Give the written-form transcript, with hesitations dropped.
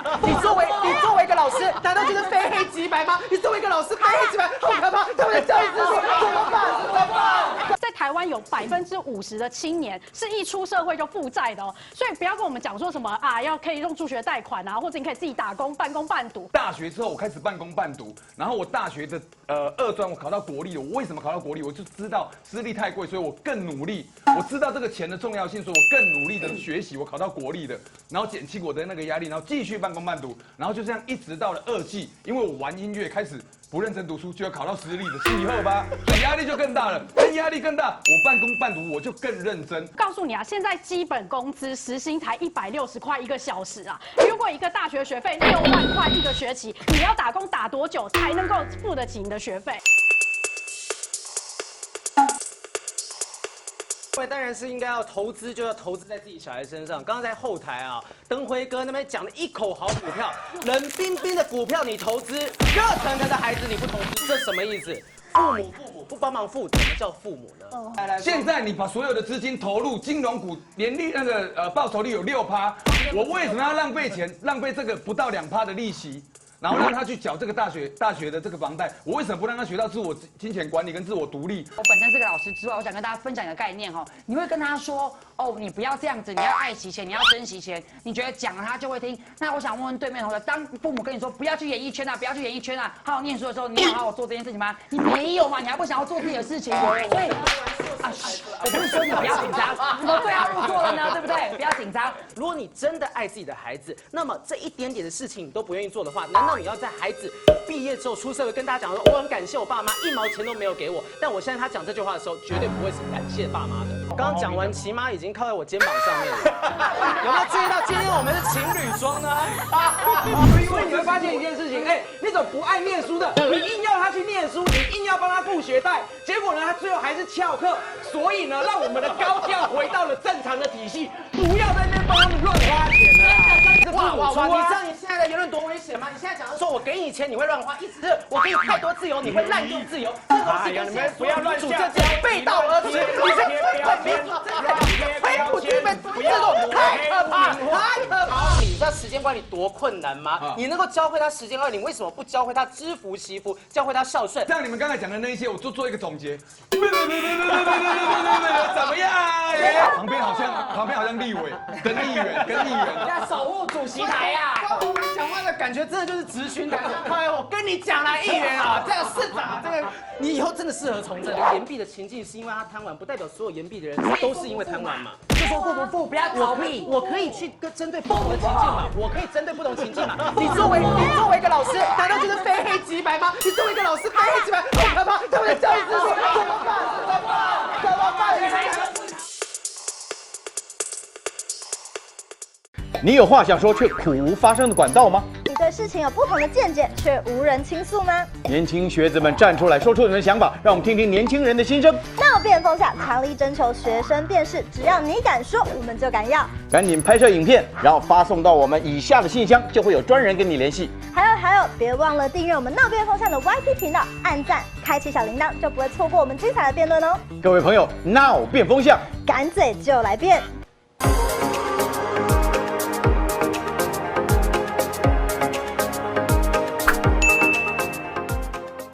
你作为一个老师，难道就是非黑即白吗？你作为一个老师非黑即白，好可怕！他们的教育制度怎么办？怎么办？在台湾有50%的青年是一出社会就负债的哦，所以不要跟我们讲说什么啊，可以用助学贷款啊，或者你可以自己打工半工半读。大学之后我开始半工半读，然后我大学的二专我考到国立，我为什么考到国立？我就知道私立太贵，所以我更努力。我知道这个钱的重要性，所以我更努力的学习，我考到国立的，然后减轻我的那个压力，然后继续半工半读，然后就这样一直到了2技，因为我玩音乐开始不认真读书，就要考到私立的系后吧，压力就更大了，压力更大，我半工半读我就更认真。告诉你啊，现在基本工资时薪才160块1个小时啊！如果一个大学学费6万块1个学期，你要打工打多久才能够付得起你的学费？各位当然是应该要投资，就要投资在自己小孩身上。刚刚在后台啊，登辉哥那边讲了一口好股票，冷冰冰的股票你投资，热腾腾的孩子你不投资，这什么意思？父母不帮忙付，怎么叫父母呢？现在你把所有的资金投入金融股，年利那个报酬率有6%，我为什么要浪费钱，浪费这个不到2%的利息？然后让他去缴这个大学的这个房贷，我为什么不让他学到自我金钱管理跟自我独立？我本身是个老师之外，我想跟大家分享一个概念哈，你会跟他说哦，你不要这样子，你要爱惜钱，你要珍惜钱，你觉得讲了他就会听？那我想问问对面同学，当父母跟你说不要去演艺圈啊，不要去演艺圈啊，好好念书的时候，你有好好做这件事情吗？你没有嘛，你还不想要做自己的事情？所以啊，我不是说你不要紧张，怎么对号入座了呢？对不对？不要紧张。如果你真的爱自己的孩子，那么这一点点的事情你都不愿意做的话，难道你要在孩子毕业之后出社会跟大家讲说，我很感谢我爸妈1毛钱都没有给我，但我现在他讲这句话的时候，绝对不会是感谢爸妈的。刚刚讲完，齐妈已经靠在我肩膀上面了，有没有注意到今天我们是情侣装呢？因为你会发现一件事情，那种不爱念书的，你硬要他去念书，你硬要帮他付学贷，结果呢，他最后还是翘课。所以呢，让我们的高调回到了正常的体系，不要在那边帮他们乱花钱了。哇！你知道你现在的言论多危险吗？你现在讲的说我给你钱你会乱花，意思是我给你太多自由，你会滥用自由。这东西跟现在所有民主政治背道而驰。你这资本民主这个推普基本制度太可怕，太可怕！你知道时间管理多困难吗？你能够教会他时间管理，你为什么不教会他知福惜福，教会他孝顺？像你们刚才讲的那一些，我做一个总结。怎么样？旁边好像立委跟议员，要守护主席台呀！我们讲话的感觉真的就是质询台。哎，我跟你讲啦，议员啊，这个市长，这个你以后真的适合从政。延毕的情境是因为他贪玩，不代表所有延毕的人都是因为贪玩嘛。就说付不付，不要逃避。我可以去针对不同的情境嘛，我可以针对不同情境嘛。你作为一个老师，难道就是非黑即白吗？你作为一个老师非黑即白，好可怕！他们的教育制度怎么办？怎么办？你有话想说却苦无发声的管道吗？你对事情有不同的见解却无人倾诉吗？年轻学子们站出来，说出你们的想法，让我们听听年轻人的心声。闹辩风向，强力征求学生辨识，只要你敢说，我们就敢要。赶紧拍摄影片，然后发送到我们以下的信箱，就会有专人跟你联系。还有，别忘了订阅我们闹辩风向的 YT 频道，按赞，开启小铃铛，就不会错过我们精彩的辩论哦。各位朋友，闹辩风向，敢嘴就来辩。